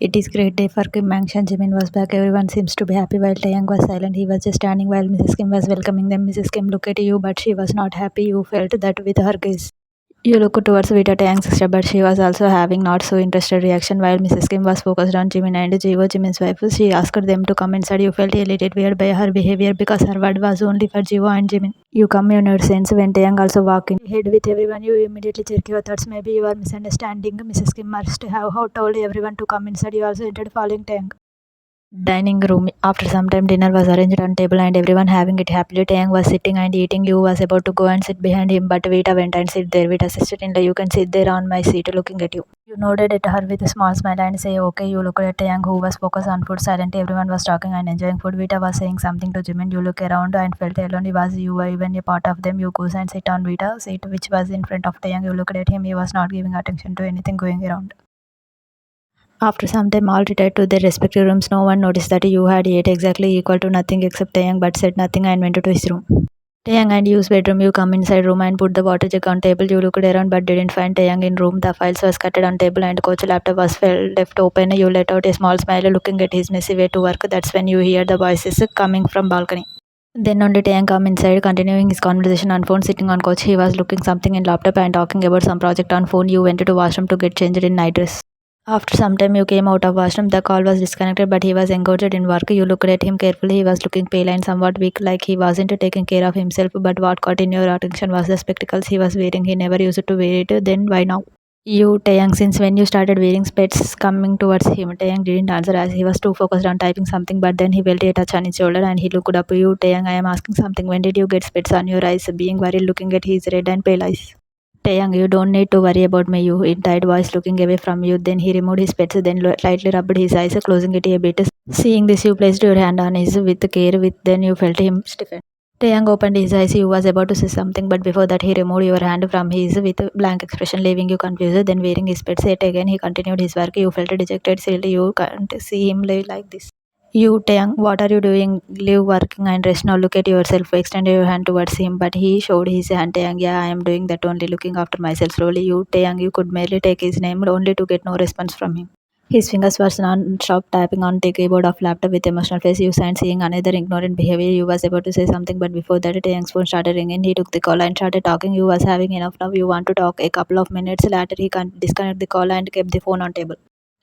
It is great day for Kim Mangshan. Jimin was back. Everyone seems to be happy while Taeyang was silent. He was just standing while Mrs. Kim was welcoming them. Mrs. Kim looked at you, but she was not happy. You felt that with her gaze. You looked towards Vita Taeyang's sister, but she was also having not so interested reaction. While Mrs. Kim was focused on Jimin and Jiwo, Jimin's wife, she asked them to come inside. You felt a little weird by her behavior because her word was only for Jiwo and Jimin. You come in your sense when Taeyang also walked in. Head with everyone, you immediately check your thoughts. Maybe you are misunderstanding. Mrs. Kim must have told everyone to come inside. You also entered following Taeyang. Dining room. After some time, dinner was arranged on table and everyone having it happily. Taeyang was sitting and eating. You was about to go and sit behind him, but Vita went and sit there. Vita sister-in-law, you can sit there on my seat looking at you. You nodded at her with a small smile and say, okay. You looked at Taeyang, who was focused on food silently. Everyone was talking and enjoying food. Vita was saying something to Jimin. You look around and felt alone. He was you were even a part of them. You goes and sit on Vita's seat, which was in front of Taeyang. You looked at him. He was not giving attention to anything going around. After some time, all retired to their respective rooms. No one noticed that you had ate exactly equal to nothing except Taeyang, but said nothing and went to his room. Taeyang and Yu's bedroom. You come inside room and put the water jug on table. You looked around but didn't find Taeyang in room. The files were scattered on table and coach laptop was left open. You let out a small smile looking at his messy way to work. That's when you hear the voices coming from balcony. Then only Taeyang come inside, continuing his conversation on phone, sitting on couch. He was looking something in laptop and talking about some project on phone. You went to washroom to get changed in night dress. After some time, you came out of washroom. The call was disconnected, but he was engaged in work. You looked at him carefully. He was looking pale and somewhat weak, like he wasn't taking care of himself. But what caught in your attention was the spectacles he was wearing. He never used to wear it. Then why now? You, Taeyang, since when you started wearing specs? Coming towards him. Taeyang didn't answer as he was too focused on typing something, but then he felt a touch on his shoulder and he looked up. You, Taeyang, I am asking something. When did you get specs on your eyes? Being worried, looking at his red and pale eyes. Taeyang, you don't need to worry about me, you, in tight voice looking away from you. Then he removed his specs, then lightly rubbed his eyes, closing it a bit. Seeing this, you placed your hand on his with care, then you felt him stiffen. Taeyang opened his eyes. He was about to say something, but before that he removed your hand from his with a blank expression, leaving you confused. Then wearing his specs yet again, he continued his work. You felt dejected. Still, you can't see him live like this. You, Taeyang, what are you doing? Leave working and rest now. Look at yourself. Extended your hand towards him, but he showed his hand. Taeyang, yeah, I am doing that only, looking after myself slowly. You, Taeyang, you could merely take his name only to get no response from him. His fingers were non-stop tapping on the keyboard of laptop with emotional face. You signed, seeing another ignorant behavior. You was about to say something, but before that, Taeyang's phone started ringing. He took the call and started talking. You was having enough now. You want to talk. A couple of minutes later, he disconnected the call and kept the phone on table.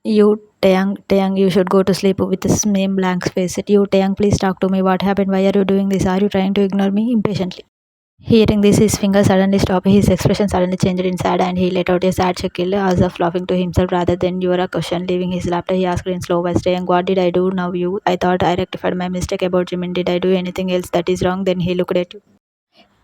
You, Taeyang, you should go to sleep with the same blank face. You, Taeyang, please talk to me. What happened? Why are you doing this? Are you trying to ignore me? Impatiently. Hearing this, his fingers suddenly stopped. His expression suddenly changed in sad, and he let out a sad chuckle, as if laughing to himself rather than your a question. Leaving his laughter, he asked in slow voice, Taeyang, what did I do now? You, I thought I rectified my mistake about Jimin. Did I do anything else that is wrong? Then he looked at you.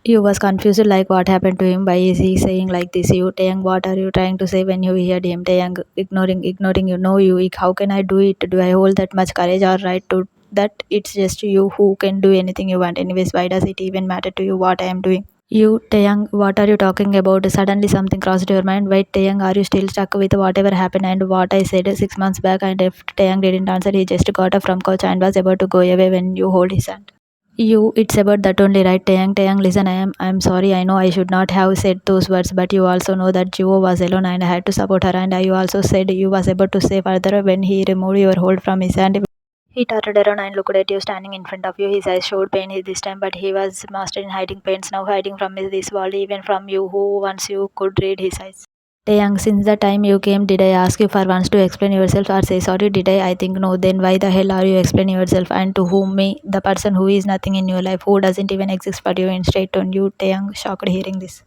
You was confused like what happened to him. Why is he saying like this? You, Taeyang, what are you trying to say when you heard him? Taeyang, ignoring you. No, you, how can I do it? Do I hold that much courage or right to that? It's just you who can do anything you want. Anyways, why does it even matter to you what I am doing? You, Taeyang, what are you talking about? Suddenly something crossed your mind. Wait, Taeyang, are you still stuck with whatever happened and what I said 6 months back? And if Taeyang didn't answer, he just got up from couch and was about to go away when you hold his hand. You, it's about that only, right? Taeyang, listen, I'm sorry. I know I should not have said those words, but you also know that Jiwo was alone and I had to support her. And you also said you was about to say further when he removed your hold from his hand. He turned around and looked at you standing in front of you. His eyes showed pain this time, but he was master in hiding pains now, hiding from this world, even from you, who once you could read his eyes. Taeyang, since the time you came, did I ask you for once to explain yourself or say sorry? Did I? I think no. Then why the hell are you explaining yourself? And to whom? Me, the person who is nothing in your life, who doesn't even exist for you, instead on you, Taeyang, shocked hearing this.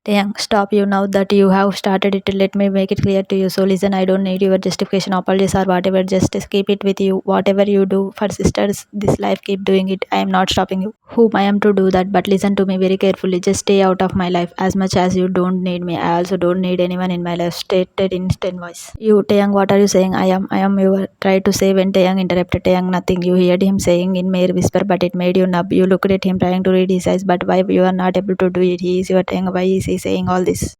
Taeyang, stop you now that you have started it. Let me make it clear to you. So listen, I don't need your justification, apologies or whatever. Just keep it with you. Whatever you do for sisters, this life, keep doing it. I am not stopping you. Whom I am to do that, but listen to me very carefully. Just stay out of my life. As much as you don't need me, I also don't need anyone in my life. Stated in stern voice. You, Taeyang, what are you saying? I am you tried to say when Taeyang interrupted. Taeyang, nothing. You heard him saying in mere whisper, but it made you numb. You looked at him trying to read his eyes, but why you are not able to do it? He is your Taeyang. Why is he saying all this?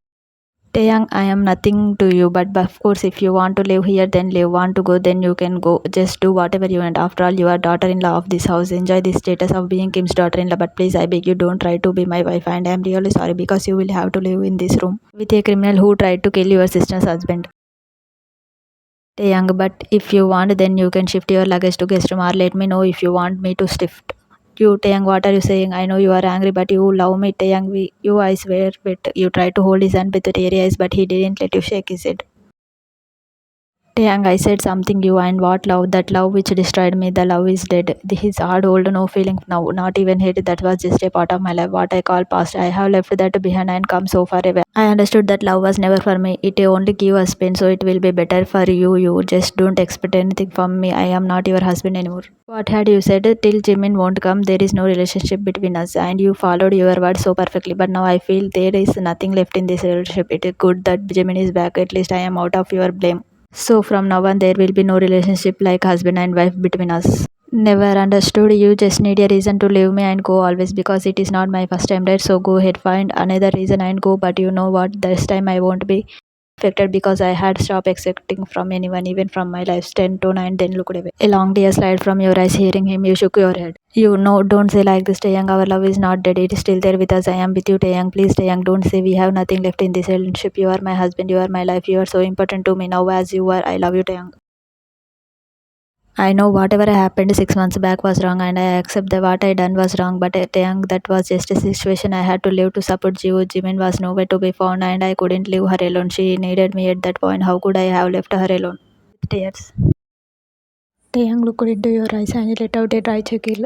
Taeyang, I am nothing to you, but of course, if you want to live here, then live. Want to go, then you can go. Just do whatever you want. After all, you are daughter-in-law of this house. Enjoy the status of being Kim's daughter-in-law, but please, I beg you, don't try to be my wife. And I am really sorry because you will have to live in this room with a criminal who tried to kill your sister's husband. Taeyang, but if you want, then you can shift your luggage to guest room or let me know if you want me to shift. You, Taeyang, what are you saying? I know you are angry, but you love me, Taeyang. I swear, but you tried to hold his hand with teary eyes, but he didn't let you shake his head. Taeyang, I said something you and what love? That love which destroyed me, the love is dead. His hard old no feeling now, not even hate. That was just a part of my life, what I call past. I have left that behind and come so far away. I understood that love was never for me. It only give us pain, so it will be better for you. You just don't expect anything from me. I am not your husband anymore. What had you said? Till Jimin won't come, there is no relationship between us, and you followed your words so perfectly. But now I feel there is nothing left in this relationship. It is good that Jimin is back. At least I am out of your blame. So from now on, there will be no relationship like husband and wife between us. Never understood. You just need a reason to leave me and go always because it is not my first time, right? So go ahead, find another reason and go. But you know what? This time I won't be affected because I had stopped expecting from anyone, even from my life's 10 to 9, then looked away. A long tear slide from your eyes, hearing him, you shook your head. You know, don't say like this, Taeyang. Our love is not dead. It is still there with us. I am with you, Taeyang. Please, Taeyang, don't say we have nothing left in this relationship. You are my husband. You are my life. You are so important to me now as you are. I love you, Taeyang. I know whatever happened 6 months back was wrong and I accept that what I done was wrong, but Taeyang, that was just a situation I had to live to support Jiwoo. Jimin was nowhere to be found and I couldn't leave her alone. She needed me at that point. How could I have left her alone? With tears. Taeyang looked into your eyes and let out a dry chuckle.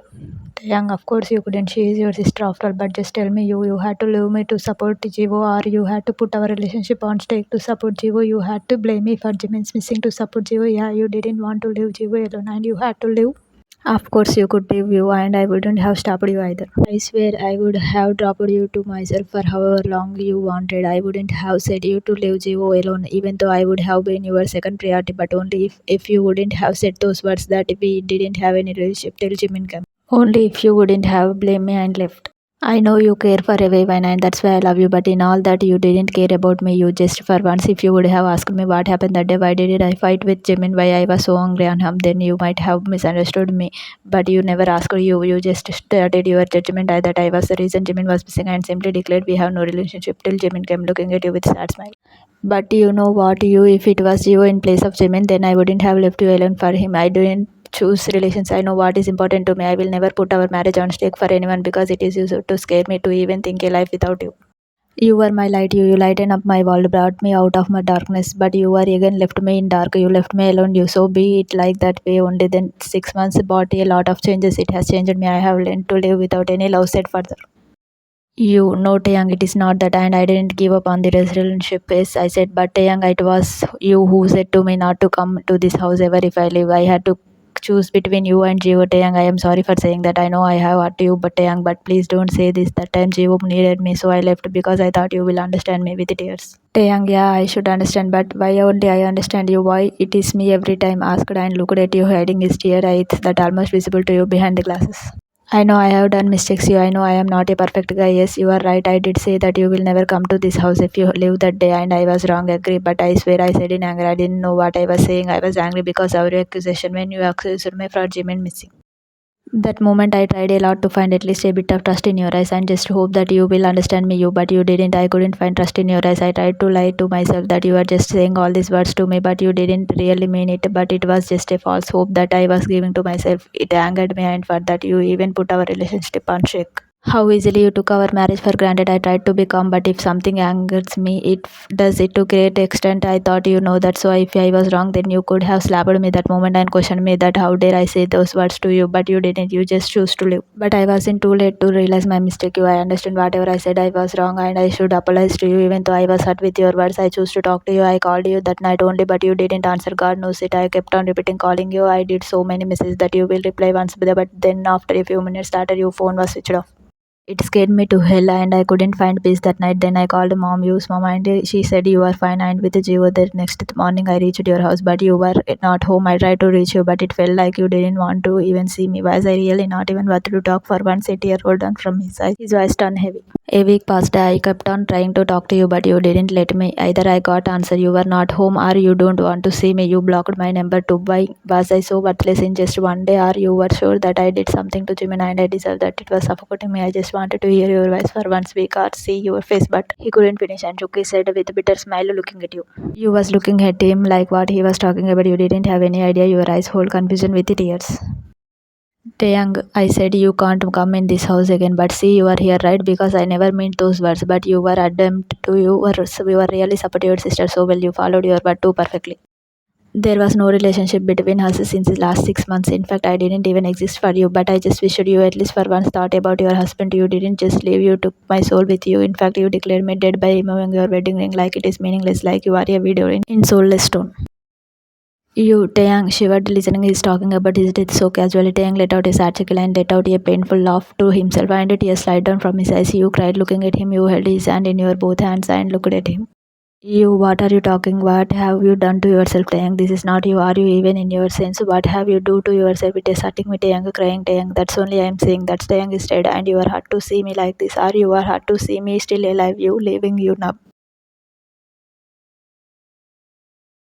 Taeyang, of course you couldn't. She is your sister after all. But just tell me, you had to leave me to support Jiwoo, or you had to put our relationship on stake to support Jiwoo. You had to blame me for Jimin's missing to support Jiwoo. Yeah, you didn't want to leave Jiwoo alone and you had to leave. Of course you could leave you and I wouldn't have stopped you either. I swear I would have dropped you to myself for however long you wanted. I wouldn't have said you to leave Jivo alone, even though I would have been your second priority, but only if you wouldn't have said those words that we didn't have any relationship till Jimin came. Only if you wouldn't have blamed me and left. I know you care for everyone and that's why I love you, but in all that you didn't care about me. You just for once, if you would have asked me what happened that day, why did I fight with Jimin, why I was so angry on him, then you might have misunderstood me. But you never asked. You just started your judgment that I was the reason Jimin was missing and simply declared we have no relationship till Jimin came, looking at you with a sad smile. But you know what, if it was you in place of Jimin, then I wouldn't have left you alone for him. I didn't choose relations. I know what is important to me. I will never put our marriage on stake for anyone because it is used to scare me to even think a life without you. You were my light. You lighten up my world, brought me out of my darkness. But you were again left me in dark. You left me alone. You so be it like that way only. Then 6 months brought a lot of changes. It has changed me. I have learned to live without any love said further. You know, Taeyang, it is not that, and I didn't give up on the relationship. Yes, I said, but Taeyang, it was you who said to me not to come to this house ever if I leave. I had to choose between you and Jivo. Taeyang, I am sorry for saying that. I know I have hurt you, but Taeyang, but please don't say this. That time Jivo needed me, so I left because I thought you will understand me with tears. Taeyang, yeah, I should understand, but why only I understand you? Why it is me every time? Asked and looked at you, hiding his tear eyes that almost visible to you behind the glasses. I know I have done mistakes. I know I am not a perfect guy. Yes, you are right. I did say that you will never come to this house if you leave that day, and I was wrong. Agree, but I swear I said in anger. I didn't know what I was saying. I was angry because of your accusation when you accused me for Jimin missing. That moment I tried a lot to find at least a bit of trust in your eyes and just hope that you will understand me, but you didn't. I couldn't find trust in your eyes. I tried to lie to myself that you were just saying all these words to me, but you didn't really mean it. But it was just a false hope that I was giving to myself. It angered me, and for that you even put our relationship on shake. How easily you took our marriage for granted. I tried to be calm, but if something angers me, it does it to great extent. I thought you know that, so if I was wrong, then you could have slapped me that moment and questioned me that how dare I say those words to you, but you didn't. You just choose to live. But I wasn't too late to realize my mistake. I understand whatever I said I was wrong and I should apologize to you, even though I was hurt with your words. I chose to talk to you. I called you that night only, but you didn't answer. God knows it. I kept on repeating calling you. I did so many messages that you will reply once, but then after a few minutes later, your phone was switched off. It scared me to hell and I couldn't find peace that night. Then I called mom, and she said you are fine and with Gio. The next morning I reached your house, but you were not home. I tried to reach you, but it felt like you didn't want to even see me. Was I really not even worth to talk for? Once 8-year-old on from his eyes? His voice turned heavy. A week passed. I kept on trying to talk to you, but you didn't let me. Either I got answer you were not home or you don't want to see me. You blocked my number too. Why was I so worthless in just one day? Or you were sure that I did something to Jimin and I deserved that? It was suffocating me. I just wanted to hear your voice for once week or see your face, but he couldn't finish and shook his head with a bitter smile looking at you. You was looking at him like what he was talking about. You didn't have any idea. Your eyes hold confusion with tears. Taehyung, I said you can't come in this house again, but see you are here, right? Because I never meant those words, but you were adamant to you were really supportive your sister so well. You followed your word too perfectly. There was no relationship between us since the last 6 months. In fact, I didn't even exist for you, but I just wished you at least for once thought about your husband. You didn't just leave, you took my soul with you. In fact, you declared me dead by removing your wedding ring like it is meaningless, like you are a widow in soulless stone. You, Taeyang shivered, listening. He's talking about his death so casually. Taeyang let out a sad chuckle and let out a painful laugh to himself, and tears slid down from his eyes. You cried, looking at him. You held his hand in your both hands and looked at him. You, what are you talking? What have you done to yourself, Taeyang? This is not you. Are you even in your sense? What have you do to yourself? It is hurting me, Taeyang, crying, Taeyang. That's only I am saying. That's Taeyang is dead, and you are hurt to see me like this. Or you are hurt to see me still alive. You leaving you now.